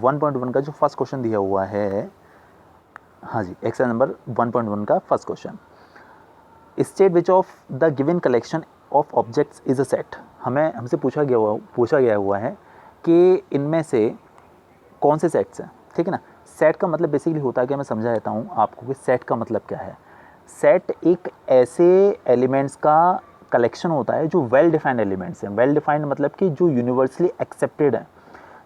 1.1 का जो first question दिया हुआ है, हाँ जी, एक्सरसाइज नंबर 1.1 का first question, state which of the given collection of objects is a set. हमसे पूछा गया हुआ है कि इनमें से कौन से सेट्स हैं, ठीक है ना। सेट का मतलब बेसिकली होता है कि मैं समझा देता हूँ आपको कि सेट का मतलब क्या है। सेट एक ऐसे एलिमेंट्स का कलेक्शन होता है जो वेल डिफाइंड एलिमेंट्स हैं। वेल डिफाइंड मतलब कि जो यूनिवर्सली एक्सेप्टेड है।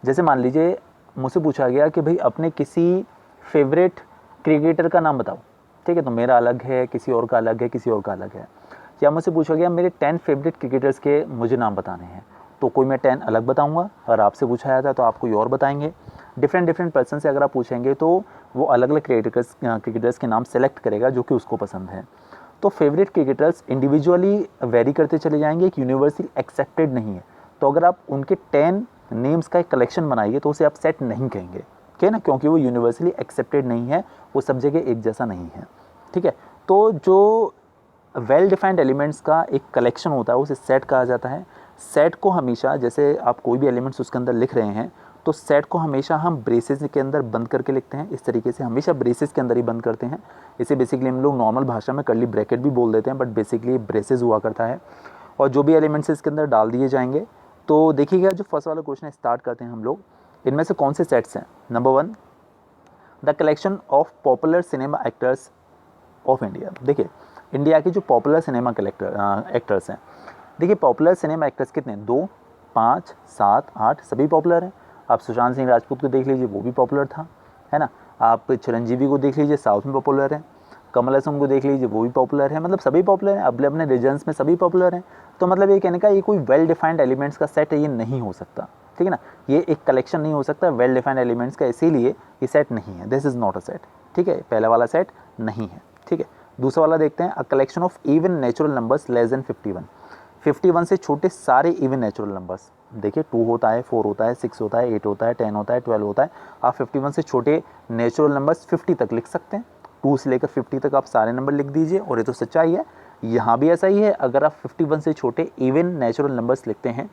जैसे मान लीजिए मुझसे पूछा गया कि भाई अपने किसी फेवरेट क्रिकेटर का नाम बताओ, ठीक है, तो मेरा अलग है, किसी और का अलग है, किसी और का अलग है। या मुझसे पूछा गया मेरे 10 फेवरेट क्रिकेटर्स के मुझे नाम बताने हैं, तो कोई मैं 10 अलग बताऊंगा, और आपसे पूछा जाता है तो आप कोई और बताएंगे। डिफरेंट पर्सन से अगर आप पूछेंगे तो वो अलग अलग क्रिकेटर्स के नाम सेलेक्ट करेगा जो कि उसको पसंद है। तो फेवरेट क्रिकेटर्स इंडिविजुअली वेरी करते चले जाएंगे, एक यूनिवर्सल एक्सेप्टेड नहीं है। तो अगर आप उनके 10 नेम्स का एक कलेक्शन बनाइए तो उसे आप सेट नहीं कहेंगे, ठीक है ना, क्योंकि वो यूनिवर्सली एक्सेप्टेड नहीं है, वो सब जगह एक जैसा नहीं है, ठीक है। तो जो वेल डिफाइंड एलिमेंट्स का एक कलेक्शन होता है उसे सेट कहा जाता है। सेट को हमेशा, जैसे आप कोई भी एलिमेंट्स उसके अंदर लिख रहे हैं, तो सेट को हमेशा हम ब्रेसेस के अंदर बंद करके लिखते हैं। इस तरीके से हमेशा ब्रेसेस के अंदर ही बंद करते हैं। इसे बेसिकली हम लोग नॉर्मल भाषा में कर्ली ब्रैकेट भी बोल देते हैं, बट बेसिकली ब्रेसेस हुआ करता है। और जो भी एलिमेंट्स इसके अंदर डाल दिए जाएंगे, तो देखिएगा जो फर्स्ट वाला क्वेश्चन स्टार्ट करते हैं हम लोग, इनमें से कौन से सेट्स हैं। Number 1, the collection of popular cinema actors of India. देखिए इंडिया के जो पॉपुलर सिनेमा एक्टर्स हैं, देखिए पॉपुलर सिनेमा एक्टर्स कितने, 2, 5, 7, 8 सभी पॉपुलर हैं। आप सुशांत सिंह राजपूत को देख लीजिए, वो भी पॉपुलर था, है ना। आप चिरंजीवी को देख लीजिए, साउथ में पॉपुलर है। कमल हसन को देख लीजिए, वो भी पॉपुलर है। मतलब सभी पॉपुलर हैं, अपने अपने रीजन्स में सभी पॉपुलर हैं। तो मतलब ये कहने का ये कोई वेल डिफाइंड एलिमेंट्स का सेट है, ये नहीं हो सकता, ठीक है ना। ये एक कलेक्शन नहीं हो सकता वेल डिफाइंड एलिमेंट्स का, इसीलिए ये सेट नहीं है। This is not a set, ठीक है, पहला वाला सेट नहीं है, ठीक है। दूसरा वाला देखते हैं, अ collection of even natural numbers less than 51। 51 से छोटे सारे इवन नेचुरल नंबर्स, देखिए 2 होता है, 4 होता है, 6 होता है, 8 होता है, 10 होता है, 12 होता है। आप 51 से छोटे नेचुरल नंबर्स 50 तक लिख सकते हैं। 2 से लेकर 50 तक आप सारे नंबर लिख दीजिए, और ये तो सच्चाई है, यहाँ भी ऐसा ही है। अगर आप 51 से छोटे इवन नेचुरल नंबर्स लिखते हैं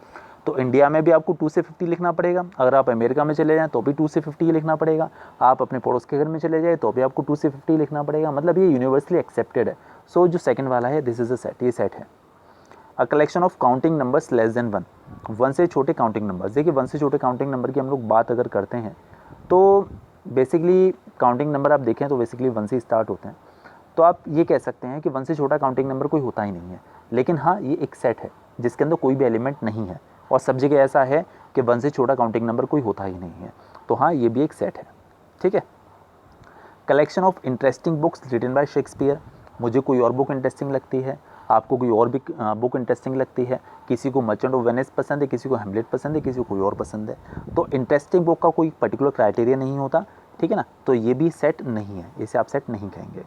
तो इंडिया में भी आपको 2 से 50 लिखना पड़ेगा। अगर आप अमेरिका में चले जाएं तो भी 2 से 50 ही लिखना पड़ेगा। आप अपने पड़ोस के घर में चले जाए तो भी आपको 2 से 50 लिखना पड़ेगा। मतलब ये यूनिवर्सली एक्सेप्टेड है। सो जो सेकंड वाला है, दिस इज अ सेट, ये सेट है। अ collection of counting numbers less than 1, 1 से छोटे काउंटिंग नंबर्स। देखिए 1 से छोटे काउंटिंग नंबर की हम लोग बात अगर करते हैं तो बेसिकली काउंटिंग नंबर आप देखें तो बेसिकली 1 से स्टार्ट होते हैं। तो आप ये कह सकते हैं कि 1 से छोटा काउंटिंग नंबर कोई होता ही नहीं है। लेकिन हाँ, ये एक सेट है जिसके अंदर कोई भी एलिमेंट नहीं है, और सब जगह ऐसा है कि 1 से छोटा काउंटिंग नंबर कोई होता ही नहीं है। तो हाँ, ये भी एक सेट है, ठीक है। Collection of interesting books written by Shakespeare. मुझे कोई और बुक इंटरेस्टिंग लगती है, आपको कोई और भी बुक इंटरेस्टिंग लगती है। किसी को मर्चेंट ऑफ वेनिस पसंद है, किसी को हैमलेट पसंद है, किसी को कोई और पसंद है। तो इंटरेस्टिंग बुक का कोई पर्टिकुलर क्राइटेरिया नहीं होता, ठीक है ना। तो ये भी सेट नहीं है, इसे आप सेट नहीं कहेंगे।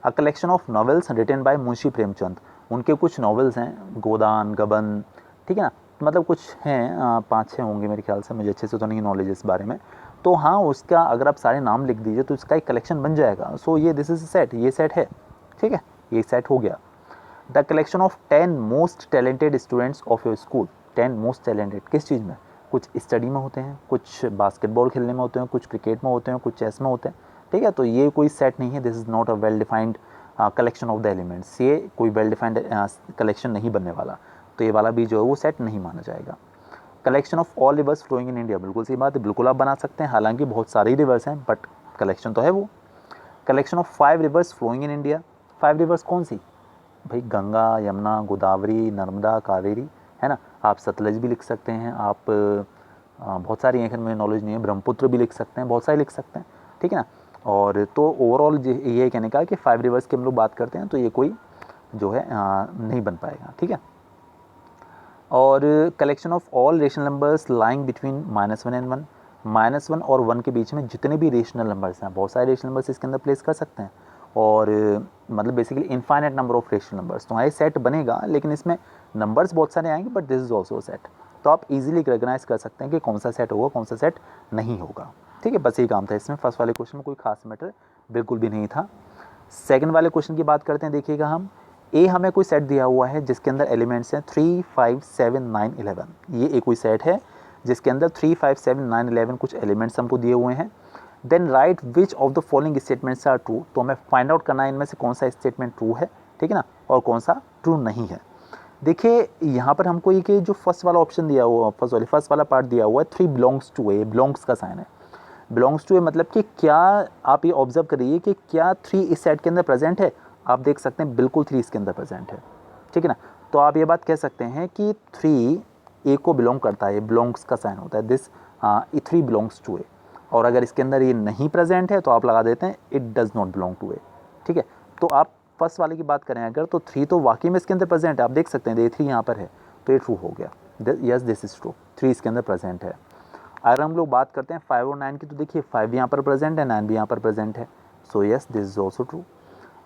A collection of novels written by Munshi Premchand. उनके कुछ नॉवेल्स हैं, गोदान, गबन, ठीक है ना, मतलब कुछ हैं, 5-6 होंगे मेरे ख्याल से, मुझे अच्छे से तो नहीं नॉलेज इस बारे में। तो हाँ, उसका अगर आप सारे नाम लिख दीजिए तो इसका एक कलेक्शन बन जाएगा। सो ये दिस इज सेट, ये सेट है, ठीक है, ये सेट हो गया। The collection of 10 most talented students of your school. 10 most talented किस चीज़ में, कुछ स्टडी में होते हैं, कुछ बास्केटबॉल खेलने में होते हैं, कुछ क्रिकेट में होते हैं, कुछ चेस में होते हैं, ठीक है। तो ये कोई सेट नहीं है, this is not a well defined collection of the elements. ये कोई वेल डिफाइंड कलेक्शन नहीं बनने वाला। तो ये वाला भी जो है वो सेट नहीं माना जाएगा। Collection of all rivers flowing in India, बिल्कुल सही बात है, बिल्कुल आप बना सकते हैं, हालांकि बहुत सारी रिवर्स हैं बट कलेक्शन तो है वो। Collection of 5 rivers flowing in India. 5 rivers कौन सी भाई, गंगा, यमुना, गोदावरी, नर्मदा, कावेरी, है ना। आप सतलज भी लिख सकते हैं, आप बहुत सारी हैं, में नॉलेज नहीं है, ब्रह्मपुत्र भी लिख सकते हैं, बहुत सारे लिख सकते हैं, ठीक है ना। और तो ओवरऑल ये कहने का कि 5 रिवर्स की हम लोग बात करते हैं तो ये कोई जो है नहीं बन पाएगा, ठीक है। और collection of all rational numbers lying between -1 and 1। -1 और 1 के बीच में जितने भी रेशनल नंबर्स हैं, बहुत सारे रेशनल नंबर्स इसके अंदर प्लेस कर सकते हैं। और मतलब basically infinite number of rational numbers. तो हाँ, ये सेट बनेगा, लेकिन इसमें नंबर्स बहुत सारे आएंगे, but this is also set. तो आप इजीली रिकग्नाइज कर सकते हैं कि कौन सा सेट होगा, कौन सा सेट नहीं होगा, ठीक है। बस यही काम था इसमें। फर्स्ट वाले क्वेश्चन में कोई खास मैटर बिल्कुल भी नहीं था। सेकंड वाले क्वेश्चन की बात करते हैं। देखिएगा, हम ए हमें कोई सेट दिया हुआ है जिसके अंदर एलिमेंट्स हैं 3, 5, 7, 9, 11। ये एक कोई सेट है जिसके अंदर 3, 5, 7, 9, 11 कुछ एलिमेंट्स हमको दिए हुए हैं। Then write which of the following statements are true, तो हमें फाइंड आउट करना है इनमें से कौन सा स्टेटमेंट ट्रू है, ठीक है ना, और कौन सा ट्रू नहीं है। देखिए यहाँ पर हमको ये जो फर्स्ट वाला ऑप्शन दिया हुआ, फर्स्ट वाला पार्ट दिया हुआ है 3 बिलोंग्स टू ए, बिलोंग्स का साइन है। बिलोंग्स टू ए मतलब कि क्या, आप ये ऑब्जर्व करिए कि क्या 3 इस सेट के अंदर प्रेजेंट है। आप देख सकते हैं बिल्कुल 3 इसके अंदर प्रेजेंट है, ठीक है ना। तो आप ये बात कह सकते हैं कि 3 ए को बिलोंग करता है, बिलोंग्स का साइन होता है, दिस 3 बिलोंग्स टू ए। और अगर इसके अंदर ये नहीं प्रेजेंट है तो आप लगा देते हैं it does not belong to A, ठीक है। तो आप फर्स्ट वाले की बात करें अगर, तो 3 तो वाकई में इसके अंदर प्रेजेंट है, आप देख सकते हैं 3 यहाँ पर है, तो ये ट्रू हो गया, यस दिस इज ट्रू, 3 इसके अंदर प्रेजेंट है। अगर हम लोग बात करते हैं 5 और 9 की, तो देखिए 5 यहाँ पर प्रेजेंट है, 9 भी यहाँ पर प्रेजेंट है, so yes this is also true.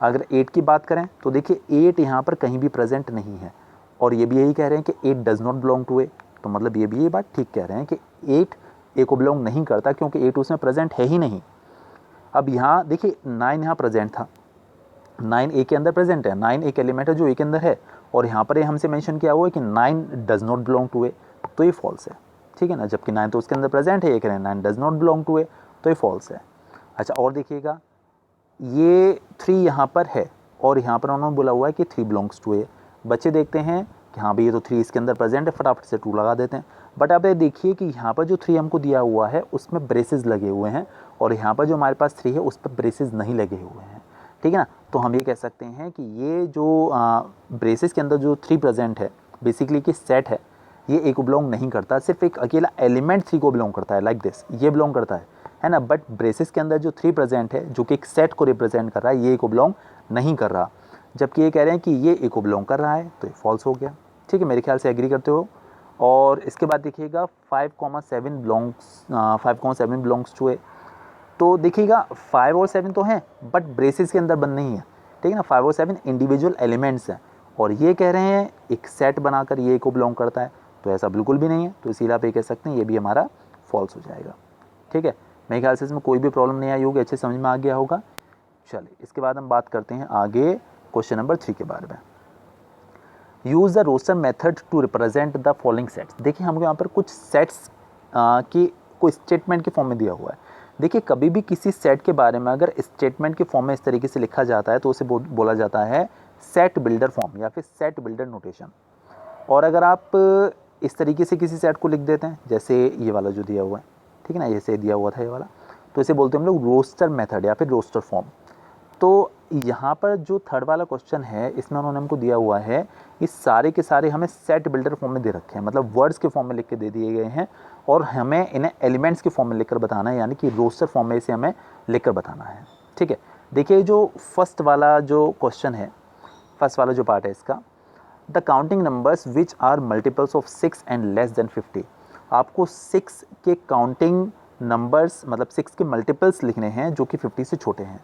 अगर 8 की बात करें तो देखिए 8 यहाँ पर कहीं भी प्रेजेंट नहीं है, और ये भी यही कह रहे हैं कि 8 डज़ नॉट बिलोंग टू ए, तो मतलब ये भी ये बात ठीक कह रहे हैं कि 8 ए को बिलोंग नहीं करता, क्योंकि 8 उसमें प्रेजेंट है ही नहीं। अब यहाँ देखिए 9 यहाँ प्रेजेंट था, 9 ए के अंदर प्रेजेंट है, 9 एक एलिमेंट है जो ए के अंदर है, और यहाँ पर ये हमसे मेंशन किया हुआ है कि 9 डज़ नॉट बिलोंग टू ए, तो ये फॉल्स है, ठीक है ना। जबकि 9 तो उसके अंदर प्रेजेंट है, ये कह रहे हैं 9 डज़ नॉट बिलोंग टू ए, तो ये फॉल्स है। अच्छा और देखिएगा ये 3 यहाँ पर है, और यहाँ पर उन्होंने बोला हुआ है कि 3 बिलोंग्स टू ए। बच्चे देखते हैं कि हाँ भाई ये तो 3 इसके अंदर प्रेजेंट है, फटाफट से 2 लगा देते हैं। बट आप ये देखिए कि यहाँ पर जो 3 हमको दिया हुआ है उसमें ब्रेसेस लगे हुए हैं, और यहाँ पर जो हमारे पास 3 है उस पर ब्रेसेस नहीं लगे हुए हैं, ठीक है ना। तो हम ये कह सकते हैं कि ये जो ब्रेसेस के अंदर जो 3 प्रेजेंट है बेसिकली कि सेट है, ये ए को बिलोंग नहीं करता, सिर्फ एक अकेला एलिमेंट 3 को बिलोंग करता है, लाइक दिस ये बिलोंग करता है ना। बट ब्रेसेस के अंदर जो 3 प्रेजेंट है जो कि एक सेट को रिप्रेजेंट कर रहा है, ये ए को बिलोंग नहीं कर रहा। जबकि ये कह रहे हैं कि ये ए को बिलोंग कर रहा है, तो ये फॉल्स हो गया, ठीक है, मेरे ख्याल से एग्री करते हो। और इसके बाद देखिएगा 5,7 बिलोंग्स टू ए, तो देखिएगा 5 और 7 तो हैं बट ब्रेसेस के अंदर बंद नहीं है, ठीक है ना। 5 और 7 इंडिविजुअल एलिमेंट्स हैं, और ये कह रहे हैं एक सेट बनाकर ये को बिलोंग करता है, तो ऐसा बिल्कुल भी नहीं है। तो इसीलिए आप ये कह सकते हैं ये भी हमारा फॉल्स हो जाएगा, ठीक है। मेरे ख्याल से इसमें कोई भी प्रॉब्लम नहीं आई होगी, अच्छे समझ में आ गया होगा। चलिए इसके बाद हम बात करते हैं आगे क्वेश्चन नंबर 3 के बारे में। Use the roster method to represent the following sets. देखिए हमको यहाँ पर कुछ सेट्स की कोई स्टेटमेंट के फॉर्म में दिया हुआ है। देखिए कभी भी किसी सेट के बारे में अगर स्टेटमेंट के फॉर्म में इस तरीके से लिखा जाता है तो उसे बोला जाता है सेट बिल्डर फॉर्म या फिर सेट बिल्डर नोटेशन। और अगर आप इस तरीके से किसी सेट को लिख देते हैं, जैसे ये वाला जो दिया हुआ है, ठीक है ना, जैसे दिया हुआ था ये वाला, तो इसे बोलते हैं हम लोग रोस्टर मेथड या फिर रोस्टर फॉर्म। तो यहाँ पर जो थर्ड वाला क्वेश्चन है इसमें उन्होंने हमको दिया हुआ है ये सारे के सारे हमें सेट बिल्डर फॉर्म में दे रखे हैं, मतलब वर्ड्स के फॉर्म में लिख के दे दिए गए हैं, और हमें इन्हें एलिमेंट्स के फॉर्म में लिखकर बताना है, यानी कि रोस्टर फॉर्म में इसे हमें लिखकर बताना है, ठीक है। देखिए जो फर्स्ट वाला जो क्वेश्चन है, फर्स्ट वाला जो पार्ट है इसका, the counting numbers which are multiples of 6 and less than 50। आपको 6 के काउंटिंग नंबर्स मतलब 6 के मल्टीपल्स लिखने हैं जो कि 50 से छोटे हैं।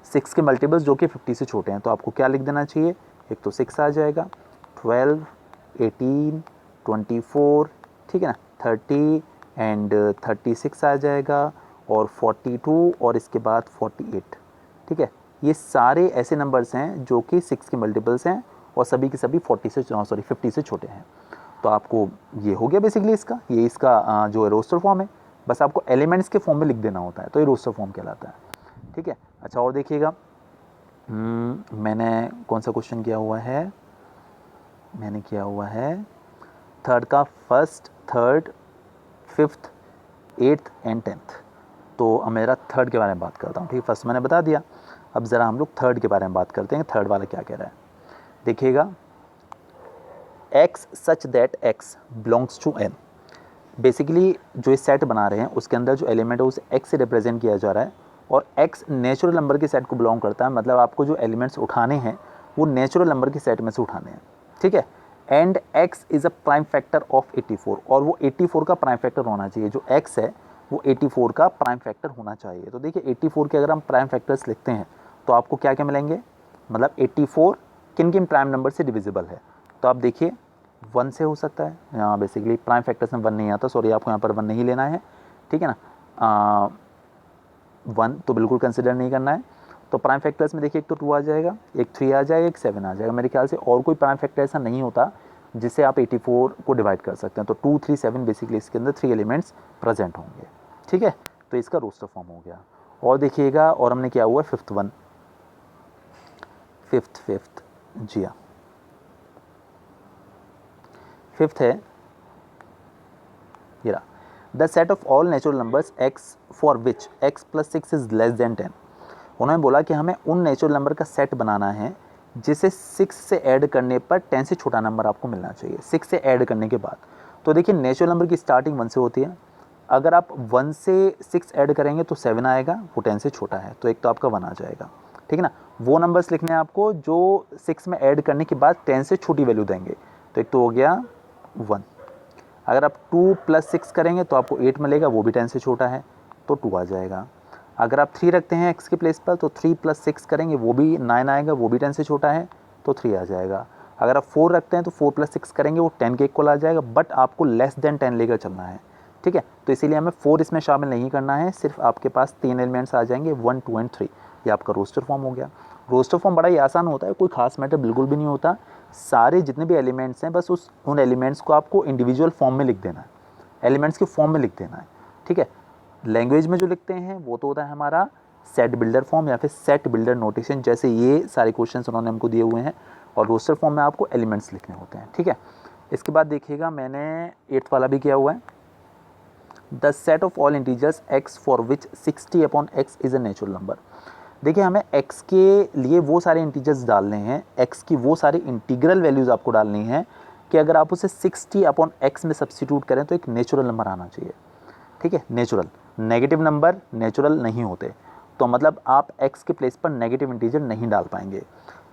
6 के मल्टीपल्स जो कि 50 से छोटे हैं, तो आपको क्या लिख देना चाहिए, एक तो 6 आ जाएगा, 12, 18, 24, ठीक है ना, 30 एंड 36 आ जाएगा, और 42 और इसके बाद 48, ठीक है। ये सारे ऐसे नंबर्स हैं जो कि 6 के मल्टीपल्स हैं और सभी के सभी 50 से छोटे हैं। तो आपको ये हो गया बेसिकली इसका, ये इसका जो रोस्टर फॉर्म है, बस आपको एलिमेंट्स के फॉर्म में लिख देना होता है, तो ये रोस्टर फॉर्म कहलाता है, ठीक है। अच्छा और देखिएगा मैंने कौन सा क्वेश्चन किया हुआ है, मैंने किया हुआ है थर्ड का, first, third, fifth, 8th and 10th। तो अब मेरा थर्ड के बारे में बात करता हूँ, ठीक है। फर्स्ट मैंने बता दिया, अब ज़रा हम लोग थर्ड के बारे में बात करते हैं, थर्ड वाला क्या कह रहा है। देखिएगा x such that x belongs to n। Basically जो इस सेट बना रहे हैं उसके अंदर जो एलिमेंट है उसे x से रिप्रेजेंट किया जा रहा है, और x नेचुरल नंबर के सेट को बिलोंग करता है, मतलब आपको जो एलिमेंट्स उठाने हैं वो नेचुरल नंबर के सेट में से उठाने हैं, ठीक है। And x is a prime factor of 84, और वो 84 का प्राइम फैक्टर होना चाहिए, जो x है वो 84 का प्राइम फैक्टर होना चाहिए। तो देखिए 84 के अगर हम प्राइम फैक्टर्स लिखते हैं तो आपको क्या क्या मिलेंगे, मतलब 84 किन किन प्राइम नंबर से डिविजिबल है। तो आप देखिए 1 से हो सकता है, यहाँ बेसिकली प्राइम फैक्टर्स में 1 नहीं आता, सॉरी आपको यहाँ पर 1 नहीं लेना है, ठीक है ना। 1 तो बिल्कुल कंसिडर नहीं करना है। तो प्राइम फैक्टर्स में देखिए एक तो 2 आ जाएगा, एक 3 आ जाएगा, एक 7 आ जाएगा मेरे ख्याल से, और कोई प्राइम फैक्टर ऐसा नहीं होता जिससे आप 84 को डिवाइड कर सकते हैं। तो 2 3 7 बेसिकली इसके अंदर 3 एलिमेंट्स प्रेजेंट होंगे, ठीक है। तो इसका रोस्टर फॉर्म हो गया। और देखिएगा, और हमने क्या हुआ, फिफ्थ वन, फिफ्थ जी हाँ, फिफ्थ है ये रहा, the set of all natural numbers x for which x + 6 is less than 10। उन्होंने बोला कि हमें उन नेचुरल नंबर का सेट बनाना है जिसे 6 से ऐड करने पर 10 से छोटा नंबर आपको मिलना चाहिए, 6 से ऐड करने के बाद। तो देखिए, नेचुरल नंबर की स्टार्टिंग 1 से होती है, अगर आप 1 से 6 ऐड करेंगे तो 7 आएगा, वो 10 से छोटा है, तो एक तो आपका 1 आ जाएगा, ठीक है ना। वो नंबर्स लिखने हैं आपको जो 6 में ऐड करने के बाद 10 से छोटी वैल्यू देंगे, तो एक तो हो गया 1। अगर आप 2 + 6 करेंगे तो आपको 8 मिलेगा, वो भी 10 से छोटा है, तो 2 आ जाएगा। अगर आप 3 रखते हैं x के प्लेस पर तो 3 + 6 करेंगे, वो भी 9 आएगा, वो भी 10 से छोटा है, तो 3 आ जाएगा। अगर आप 4 रखते हैं तो 4 + 6 करेंगे, वो 10 के इक्वल आ जाएगा, बट आपको लेस देन 10 लेकर चलना है, ठीक है। तो इसीलिए हमें 4 इसमें शामिल नहीं करना है, सिर्फ आपके पास 3 एलिमेंट्स आ जाएंगे, 1 2 एंड 3। ये आपका रोस्टर फॉर्म हो गया। रोस्टर फॉर्म बड़ा ही आसान होता है, कोई खास मैटर बिल्कुल भी नहीं होता। सारे जितने भी एलिमेंट्स हैं, बस उन एलिमेंट्स को आपको इंडिविजुअल फॉर्म में लिख देना है, एलिमेंट्स के फॉर्म में लिख देना है, ठीक है। लैंग्वेज में जो लिखते हैं वो तो होता है हमारा सेट बिल्डर फॉर्म या फिर सेट बिल्डर नोटेशन, जैसे ये सारे क्वेश्चंस उन्होंने हमको दिए हुए हैं। और रोस्टर फॉर्म में आपको एलिमेंट्स लिखने होते हैं, ठीक है। इसके बाद देखिएगा, मैंने 8th वाला भी किया हुआ है, the set of all integers x for which 60/x is a natural number. देखिए, हमें x के लिए वो सारे इंटीजर्स डालने हैं, x की वो सारी इंटीग्रल वैल्यूज़ आपको डालनी है कि अगर आप उसे 60/x में सब्स्टिट्यूट करें तो एक नेचुरल नंबर आना चाहिए, ठीक है। नेचुरल, नेगेटिव नंबर नेचुरल नहीं होते, तो मतलब आप x के प्लेस पर नेगेटिव इंटीजर नहीं डाल पाएंगे,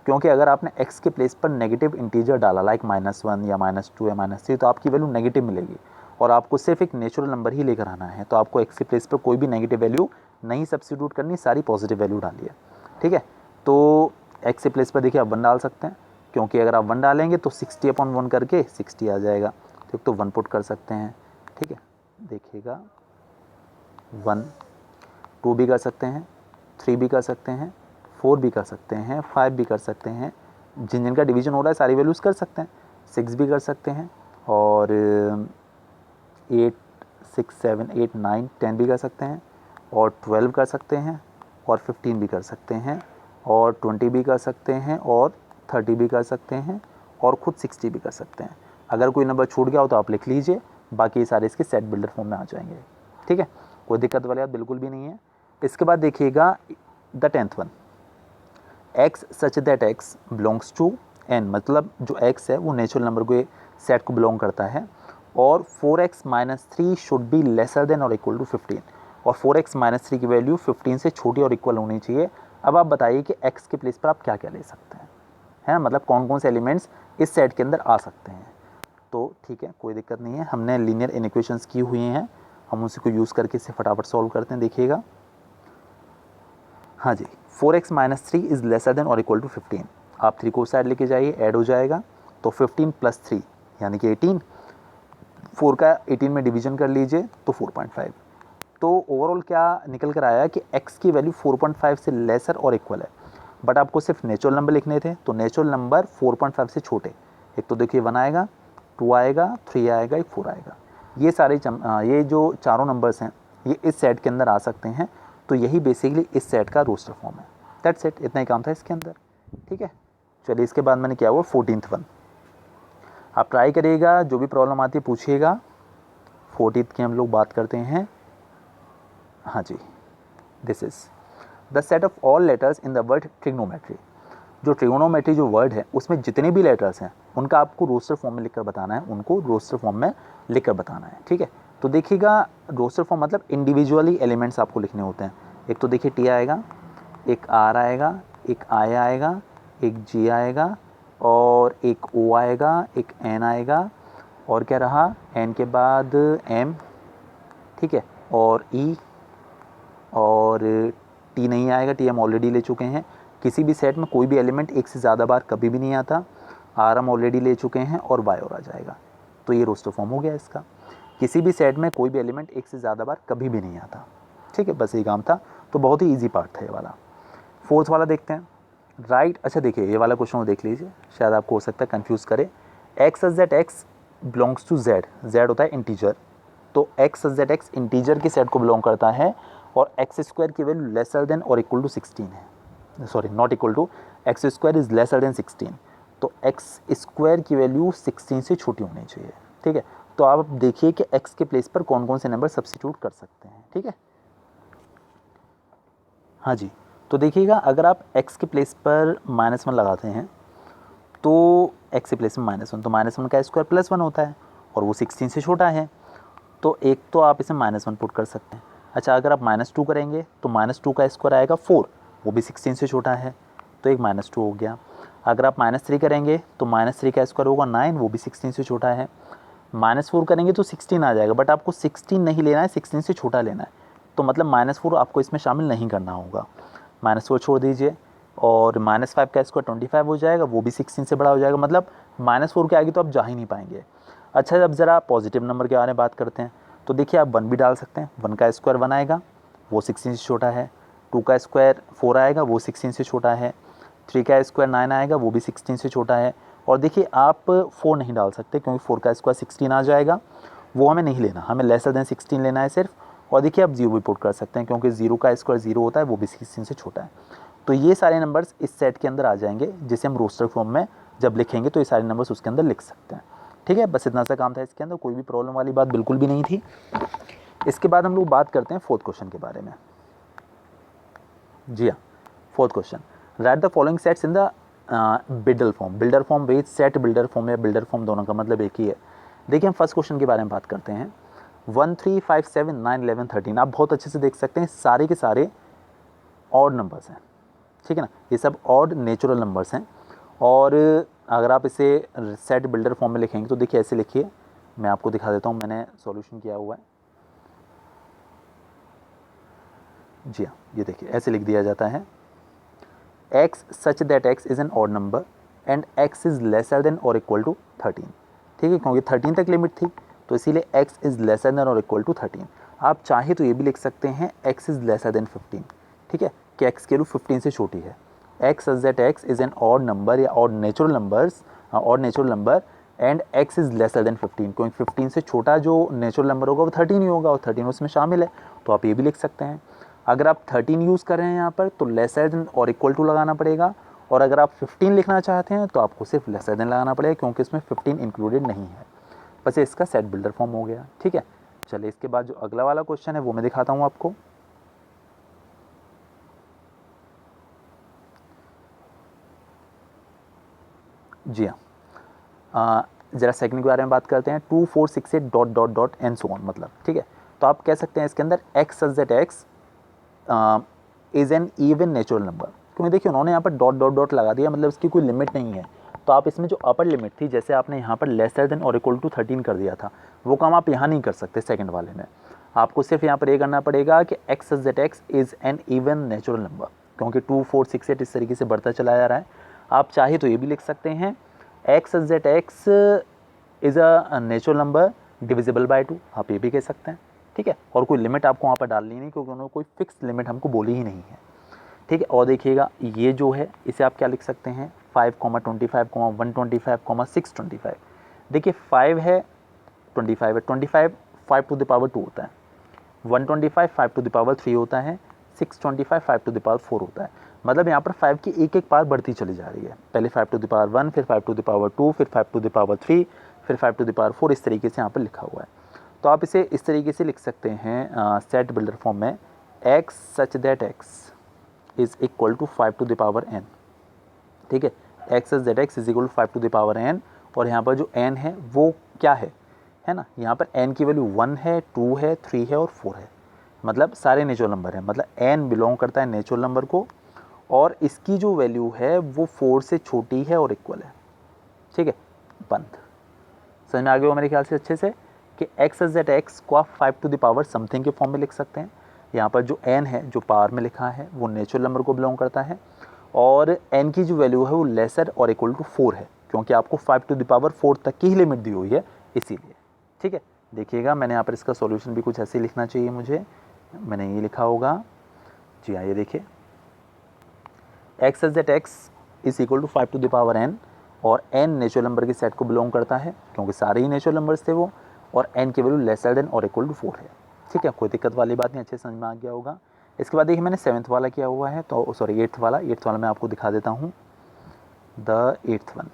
क्योंकि अगर आपने x के प्लेस पर नेगेटिव इंटीजर डाला लाइक -1 या -2 या -3, तो आपकी वैल्यू नेगेटिव मिलेगी और आपको सिर्फ एक नेचुरल नंबर ही लेकर आना है। तो आपको x के प्लेस पर कोई भी नेगेटिव वैल्यू नहीं सब्स्टिट्यूट करनी, सारी पॉजिटिव वैल्यू डालिए, ठीक है। तो x के प्लेस पर देखिए आप 1 डाल सकते हैं, क्योंकि अगर आप 1 डालेंगे तो 60/1 करके 60 आ जाएगा, तो एक तो 1 पुट कर सकते हैं, ठीक है। देखिएगा 1, 2 भी कर सकते हैं, 3 भी कर सकते हैं, 4 भी कर सकते हैं, 5 भी कर सकते हैं, जिन जिनका डिवीजन हो रहा है सारी वैल्यूज़ कर सकते हैं, 6 भी कर सकते हैं, और 8 6 7 8 9 10 भी कर सकते हैं, और 12 कर सकते हैं, और 15 भी कर सकते हैं, और 20 भी कर सकते हैं, और 30 भी कर सकते हैं, और खुद 60 भी कर सकते हैं। अगर कोई नंबर छूट गया हो तो आप लिख लीजिए, बाकी सारे इसके सेट बिल्डर फॉर्म में आ जाएंगे, ठीक है। कोई दिक्कत वाली बात बिल्कुल भी नहीं है। इसके बाद देखिएगा the 10th one, x such that x belongs to n, मतलब जो x है वो नेचुरल नंबर के सेट को बिलोंग करता है, और 4x - 3 should be lesser than और इक्वल टू 15, और 4x - 3 की वैल्यू 15 से छोटी और इक्वल होनी चाहिए। अब आप बताइए कि x के प्लेस पर आप क्या क्या ले सकते हैं, है ना, मतलब कौन कौन से एलिमेंट्स इस सेट के अंदर आ सकते हैं। तो ठीक है, कोई दिक्कत नहीं है, हमने लीनियर इनइक्वेशंस की हुई हैं, हम उसी को यूज़ करके इसे फटाफट सॉल्व करते हैं। देखिएगा, हाँ जी, 4x - 3 इज़ लेसर देन और इक्वल टू 15, आप 3 को साइड लेके जाइए, ऐड हो जाएगा, तो 15 + 3 यानी कि 18, 4 का 18 में डिवीजन कर लीजिए तो 4.5। तो ओवरऑल क्या निकल कर आया कि x की वैल्यू 4.5 से लेसर और इक्वल है, बट आपको सिर्फ नेचुरल नंबर लिखने थे, तो नेचुरल नंबर 4.5 से छोटे, एक तो देखिए 1 आएगा, 2 आएगा, 3 आएगा, एक 4 आएगा। ये सारे ये जो चारों नंबर्स हैं ये इस सेट के अंदर आ सकते हैं, तो यही बेसिकली इस सेट का रोस्टर फॉर्म है। दैट्स इट, इतना ही काम था इसके अंदर, ठीक है। चलिए, इसके बाद मैंने क्या हुआ 14th वन, आप ट्राई करिएगा, जो भी प्रॉब्लम आती है पूछिएगा। 14th की हम लोग बात करते हैं, हाँ जी, this is the set of all letters in the word trigonometry. जो ट्रिग्नोमेट्री जो वर्ड है उसमें जितने भी लेटर्स हैं उनका आपको रोस्टर फॉर्म में लिखकर बताना है, उनको रोस्टर फॉर्म में लिखकर बताना है, ठीक है। तो देखिएगा, रोस्टर फॉर्म मतलब इंडिविजुअली एलिमेंट्स आपको लिखने होते हैं। एक तो देखिए टी आएगा, एक आर आएगा, एक आई आएगा, एक जी आएगा, और एक ओ आएगा, एक एन आएगा, और क्या रहा, एन के बाद एम, ठीक है, और ई, और टी नहीं आएगा, टी हम ऑलरेडी ले चुके हैं। किसी भी सेट में कोई भी एलिमेंट एक से ज़्यादा बार कभी भी नहीं आता, आर हम ऑलरेडी ले चुके हैं, और वाई और आ जाएगा। तो ये रोस्टर फॉर्म हो गया इसका। किसी भी सेट में कोई भी एलिमेंट एक से ज़्यादा बार कभी भी नहीं आता, ठीक है, बस ये काम था। तो बहुत ही ईजी पार्ट था ये वाला। 4th वाला देखते हैं, राइट। अच्छा देखिए, ये वाला क्वेश्चन देख लीजिए, शायद आपको हो सकता है कन्फ्यूज़ करे। X such that x belongs to Z, Z होता है इंटीजर, तो x such that x integer के सेट को बिलोंग करता है और एक्स स्क्वायर की वैल्यू लेसर देन और इक्वल टू 16 है, sorry not equal to, x square is lesser than 16, तो एक्स स्क्वायर की वैल्यू 16 से छोटी होनी चाहिए। ठीक है, तो आप देखिए कि एक्स के प्लेस पर कौन कौन से नंबर सब्स्टिट्यूट कर सकते हैं। ठीक है, हाँ जी, तो देखिएगा अगर आप x के प्लेस पर -1 लगाते हैं तो x के प्लेस में -1, तो -1 का स्क्वायर +1 होता है और वो 16 से छोटा है, तो एक तो आप इसे -1 पुट कर सकते हैं। अच्छा, अगर आप -2 करेंगे तो -2 का स्क्वायर आएगा 4, वो भी 16 से छोटा है, तो एक -2 हो गया। अगर आप -3 करेंगे तो -3 का स्क्वायर होगा 9, वो भी 16 से छोटा है। -4 करेंगे तो 16 आ जाएगा, बट आपको 16 नहीं लेना है, 16 से छोटा लेना है, तो मतलब -4 आपको इसमें शामिल नहीं करना होगा, -4 छोड़ दीजिए। और -5 का स्क्वायर 25 हो जाएगा, वो भी 16 से बड़ा हो जाएगा, मतलब -4 के आगे तो आप जा ही नहीं पाएंगे। अच्छा, अब ज़रा पॉजिटिव नंबर के बारे में बात करते हैं, तो देखिए आप 1 भी डाल सकते हैं, 1 का स्क्वायर 1 आएगा, वो 16 से छोटा है। 2 का स्क्वायर 4 आएगा, वो 16 से छोटा है। 3 का स्क्वायर 9 आएगा, वो भी 16 से छोटा है। और देखिए आप 4 नहीं डाल सकते क्योंकि 4 का स्क्वायर 16 आ जाएगा, वो हमें नहीं लेना, हमें लेसर देन 16 लेना है सिर्फ। और देखिए आप 0 भी पुट कर सकते हैं क्योंकि 0 का स्क्वायर 0 होता है, वो भी 16 से छोटा है। तो ये सारे नंबर्स इस सेट के अंदर आ जाएंगे, जिसे हम रोस्टर फॉर्म में जब लिखेंगे तो ये सारे नंबर्स उसके अंदर लिख सकते हैं। ठीक है, बस इतना सा काम था इसके अंदर, कोई भी प्रॉब्लम वाली बात बिल्कुल भी नहीं थी। इसके बाद हम लोग बात करते हैं 4th क्वेश्चन के बारे में। जी हाँ, 4th question, right the following sets in the builder form. Builder form with set builder form या बिल्डर फॉर्म दोनों का मतलब एक ही है। देखिए हम फर्स्ट क्वेश्चन के बारे में बात करते हैं। 1 3 5 7 9 11 13, आप बहुत अच्छे से देख सकते हैं सारे के सारे ऑड नंबर्स हैं। ठीक है ना, ये सब ऑड नेचुरल नंबर्स हैं। और अगर आप इसे सेट बिल्डर फॉर्म में लिखेंगे तो देखिए ऐसे लिखिए, मैं आपको दिखा देता हूँ, मैंने सॉल्यूशन किया हुआ है। जी हाँ, ये देखिए ऐसे लिख दिया जाता है, x such that x is an odd number and x is lesser than और इक्वल टू 13। ठीक है, क्योंकि 13 तक लिमिट थी तो इसीलिए x इज़ लेसर देन और इक्वल टू 13। आप चाहे तो ये भी लिख सकते हैं x इज़ लेसर देन 15। ठीक है, कि x की वैल्यू 15 से छोटी है। x such that x is an odd number या odd natural number and x is lesser than 15, क्योंकि 15 से छोटा जो नेचुरल नंबर होगा वो 13 ही होगा और 13 उसमें शामिल है, तो आप ये भी लिख सकते हैं। अगर आप 13 यूज़ कर रहे हैं यहाँ पर तो लेसर देन और इक्वल टू लगाना पड़ेगा, और अगर आप 15 लिखना चाहते हैं तो आपको सिर्फ लेसर देन लगाना पड़ेगा क्योंकि इसमें 15 इंक्लूडेड नहीं है। बस ये इसका सेट बिल्डर फॉर्म हो गया। ठीक है, चलिए इसके बाद जो अगला वाला क्वेश्चन है वो मैं दिखाता हूँ आपको। जी हाँ, ज़रा सेकंड के बारे में बात करते हैं। 2 4 6 8 dot dot dot and so on, मतलब ठीक है, तो आप कह सकते हैं इसके अंदर x such that x is N even natural number, क्योंकि देखिए उन्होंने यहाँ पर डॉट डॉट डॉट लगा दिया, मतलब इसकी कोई लिमिट नहीं है। तो आप इसमें जो अपर लिमिट थी, जैसे आपने यहाँ पर लेसर देन और इक्वल टू 13 कर दिया था, वो काम आप यहाँ नहीं कर सकते सेकंड वाले में। आपको सिर्फ यहाँ पर ये करना पड़ेगा कि x such that x is N even natural number, क्योंकि 2 4 6 8 इस तरीके से बढ़ता चला जा रहा है। आप चाहे तो ये भी लिख सकते हैं x such that x is a natural number divisible by 2, आप ये भी कह सकते हैं। ठीक है, और कोई लिमिट आपको वहाँ पर डालनी नहीं क्योंकि उन्होंने कोई फिक्स लिमिट हमको बोली ही नहीं है। ठीक है, और देखिएगा ये जो है इसे आप क्या लिख सकते हैं, 5, 25, 125, 625। देखिए 5 है, 25 है, 25 5 टू द पावर 2 होता है, 125 5 टू द पावर 3 होता है, 625 5 टू द पावर 4 होता है। मतलब यहाँ पर 5 की एक एक पावर बढ़ती चली जा रही है, पहले 5 टू द पावर 1, फिर 5 टू द पावर 2, फिर 5 टू द पावर 3, फिर 5 टू द पावर 4, इस तरीके से यहाँ पर लिखा हुआ है। तो आप इसे इस तरीके से लिख सकते हैं सेट बिल्डर फॉर्म में, x such that x is equal to 5 to the power n। ठीक है, x such that x is equal to 5 to the power n, और यहाँ पर जो n है वो क्या है ना, यहाँ पर n की वैल्यू 1 है, 2 है, 3 है और 4 है, मतलब सारे नेचुरल नंबर हैं, मतलब n बिलोंग करता है नेचुरल नंबर को, और इसकी जो वैल्यू है वो 4 से छोटी है और इक्वल है। ठीक है, बंद। समझ में आ गया हो मेरे ख्याल से अच्छे से कि x सच दैट x को आप 5 टू द पावर समथिंग के फॉर्म में लिख सकते हैं। यहाँ पर जो n है जो पावर में लिखा है वो नेचुरल नंबर को बिलोंग करता है, और n की जो वैल्यू है वो लेसर और इक्वल टू 4 है, क्योंकि आपको 5 टू द पावर 4 तक की ही लिमिट दी हुई है इसीलिए। ठीक है, देखिएगा मैंने यहाँ पर इसका सॉल्यूशन भी कुछ ऐसे लिखना चाहिए मुझे, मैंने ये लिखा होगा। जी हाँ, ये देखिए x such that x is equal to 5 to the power n और n नेचुरल नंबर के सेट को बिलोंग करता है क्योंकि सारे ही नेचुरल नंबर्स थे वो, और n की वैल्यू लेसर देन और इक्वल टू 4 है। ठीक है, कोई दिक्कत वाली बात नहीं, अच्छे समझ में आ गया होगा। इसके बाद देखिए मैंने 7th वाला किया हुआ है, तो सॉरी 8th वाला मैं आपको दिखा देता हूँ, द 8th वन।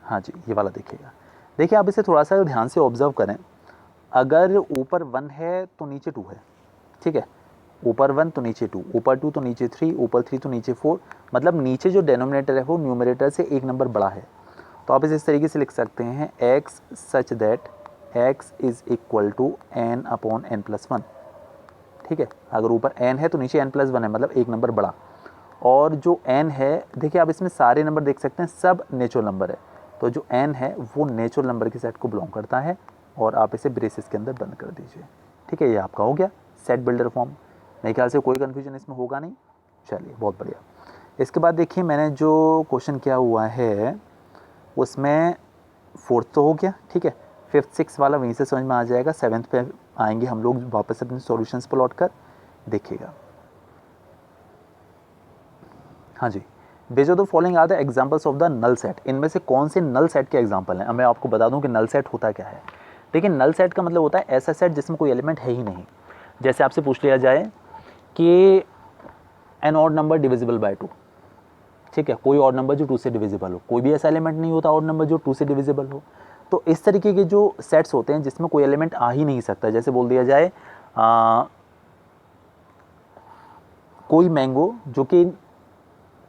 हाँ जी, ये वाला देखिएगा। देखिए आप इसे थोड़ा सा ध्यान से ऑब्जर्व करें, अगर ऊपर 1 है तो नीचे 2 है। ठीक है, ऊपर 1 तो नीचे 2, ऊपर 2 तो नीचे 3, ऊपर 3 तो नीचे 4, मतलब नीचे जो डेनोमिनेटर है वो न्यूमरेटर से एक नंबर बड़ा है। तो आप इसे इस तरीके से लिख सकते हैं, x such that x is equal to n upon n plus 1। ठीक है, अगर ऊपर n है तो नीचे n प्लस 1 है, मतलब एक नंबर बड़ा। और जो n है, देखिए आप इसमें सारे नंबर देख सकते हैं, सब नेचुरल नंबर है, तो जो n है वो नेचुरल नंबर के सेट को बिलोंग करता है, और आप इसे ब्रेसेस के अंदर बंद कर दीजिए। ठीक है, ये आपका हो गया सेट बिल्डर फॉर्म। मेरे ख्याल से कोई कन्फ्यूजन इसमें होगा नहीं। चलिए, बहुत बढ़िया। इसके बाद देखिए मैंने जो क्वेश्चन किया हुआ है उसमें 4th तो हो गया। ठीक है, 5th 6th वाला वहीं से समझ में आ जाएगा, 7th पे आएंगे हम लोग वापस अपने सॉल्यूशंस पर लौट कर। देखिएगा, हाँ जी, which of the following are the examples of the null set. इनमें से कौन से नल सेट के एग्जांपल हैं? मैं आपको बता दूं कि नल सेट होता क्या है। देखिए, नल सेट का मतलब होता है ऐसा सेट जिसमें कोई एलिमेंट है ही नहीं। जैसे आपसे पूछ लिया जाए कि an odd number divisible by 2। ठीक है, कोई ऑड नंबर जो 2 से डिविजिबल हो, कोई भी ऐसा एलिमेंट नहीं होता ऑड नंबर जो 2 से डिविजिबल हो। तो इस तरीके के जो सेट्स होते हैं जिसमें कोई एलिमेंट आ ही नहीं सकता, जैसे बोल दिया जाए कोई मैंगो जो कि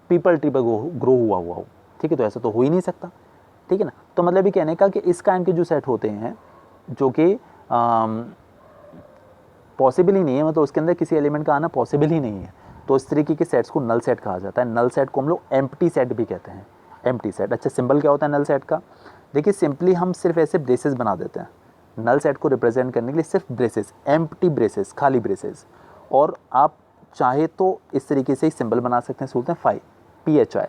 पीपल ट्री पर ग्रो हुआ हो। ठीक है, तो ऐसा तो हो ही नहीं सकता। ठीक है ना, तो मतलब ये कहने का कि इस काइंड के जो सेट होते हैं जो कि पॉसिबल ही नहीं है, मतलब उसके अंदर किसी एलिमेंट का आना पॉसिबल ही नहीं है, तो इस तरीके के सेट्स को नल सेट कहा जाता है। नल सेट को हम लोग एम्प्टी सेट भी कहते हैं, एम्प्टी सेट। अच्छा, सिंबल क्या होता है नल सेट का? देखिए, सिंपली हम सिर्फ ऐसे ब्रेसेस बना देते हैं नल सेट को रिप्रेजेंट करने के लिए, सिर्फ ब्रेसेस, एम्प्टी ब्रेसेस, खाली ब्रेसेस। और आप चाहे तो इस तरीके से ही सिंबल बना सकते हैं, बोलते हैं फाई, PHI।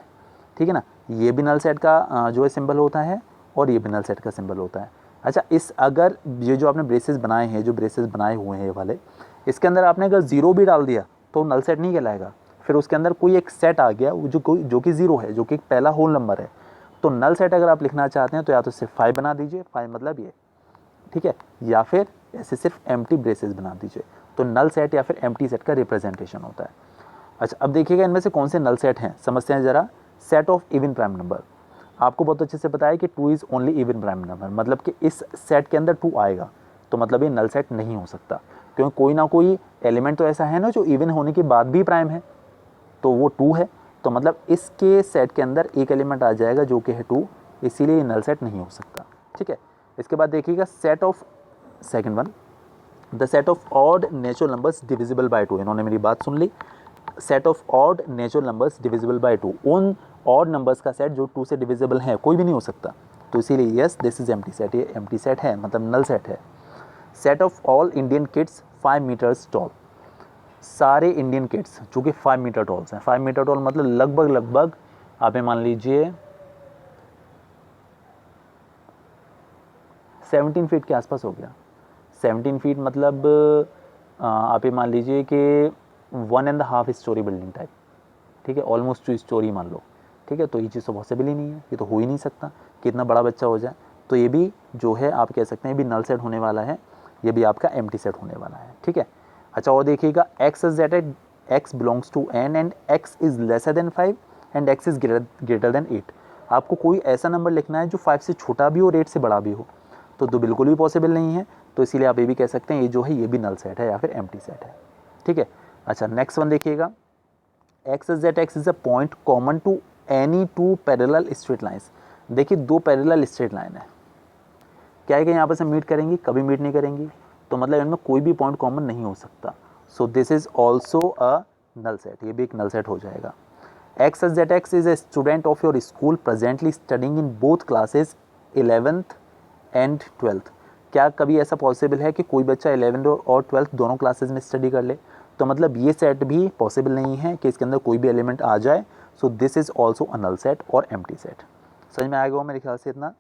ठीक है ना, ये भी नल सेट का जो है सिंबल होता है, और ये भी नल सेट का सिंबल होता है। अच्छा, इस अगर ये जो आपने ब्रेसेस बनाए हैं, जो ब्रेसेस बनाए हुए हैं ये वाले, इसके अंदर आपने अगर 0 भी डाल दिया तो नल सेट नहीं कहलाएगा। फिर उसके अंदर कोई एक सेट आ गया जो कि 0 है, जो कि पहला होल नंबर है, तो नल सेट अगर आप लिखना चाहते हैं तो या तो सिर्फ 5 बना दीजिए, 5 मतलब ये। ठीक है, या फिर ऐसे सिर्फ एम्प्टी ब्रेसेस बना दीजिए, तो नल सेट या फिर एम्प्टी सेट का रिप्रेजेंटेशन होता है। अच्छा, अब देखिएगा इनमें से कौन से नल सेट हैं, समझते हैं जरा। Set of even prime number, आपको बहुत अच्छे से पता है कि 2 is only even prime number, मतलब कि इस सेट के अंदर 2 आएगा, तो मतलब ये नल सेट नहीं हो सकता, क्योंकि कोई ना कोई एलिमेंट तो ऐसा है ना जो इवन होने के बाद भी प्राइम है, तो वो 2 है, तो मतलब इसके सेट के अंदर एक एलिमेंट आ जाएगा जो कि है 2, इसीलिए ये नल सेट नहीं हो सकता। ठीक है, इसके बाद देखिएगा set of second one, the set of odd natural numbers divisible by 2। इन्होंने मेरी बात सुन ली, set of odd natural numbers divisible by 2, उन ऑड नंबर्स का सेट जो 2 से डिविजिबल है, कोई भी नहीं हो सकता, तो इसीलिए yes this is empty set, ये एम्प्टी सेट है, मतलब नल सेट है। Set of all Indian kids 5 metres tall, सारे इंडियन किड्स जो कि 5 मीटर टॉल्स हैं, 5 मीटर टॉल मतलब लगभग आप मान लीजिए 17 फीट के आसपास हो गया। 17 फीट मतलब आप ये मान लीजिए कि 1.5 स्टोरी बिल्डिंग टाइप। ठीक है, ऑलमोस्ट 2 स्टोरी मान लो। ठीक है, तो ये चीज़ तो पॉसिबल ही नहीं है, ये तो हो ही नहीं सकता कि इतना बड़ा बच्चा हो जाए, तो ये भी जो है आप कह सकते हैं ये भी नल सेट होने वाला है, ये भी आपका एम्प्टी सेट होने वाला है। ठीक है, अच्छा, और देखिएगा x is that x belongs to n and x is lesser than 5 and x is greater than 8। आपको कोई ऐसा नंबर लिखना है जो 5 से छोटा भी हो और 8 से बड़ा भी हो, तो बिल्कुल भी पॉसिबल नहीं है, तो इसीलिए आप ये भी कह सकते हैं ये जो है ये भी नल सेट है या फिर एम्प्टी सेट है। ठीक है, अच्छा, नेक्स्ट वन देखिएगा, x is that x is a point common to any 2 parallel straight lines. देखिए 2 पैरेलल स्ट्रेट लाइन है, क्या है कि यहाँ पर से मीट करेंगी, कभी मीट नहीं करेंगी, तो मतलब इनमें कोई भी पॉइंट कॉमन नहीं हो सकता, so this is also a null set, ये भी एक नल सेट हो जाएगा। x is that x is a student of your school presently studying in both classes 11th and 12th। क्या कभी ऐसा पॉसिबल है कि कोई बच्चा 11th और 12th दोनों क्लासेज में स्टडी कर ले? तो मतलब ये सेट भी पॉसिबल नहीं है कि इसके अंदर कोई भी एलिमेंट आ जाए, so this is also a null set और एम्प्टी सेट। समझ में आ गया मेरे ख्याल से इतना?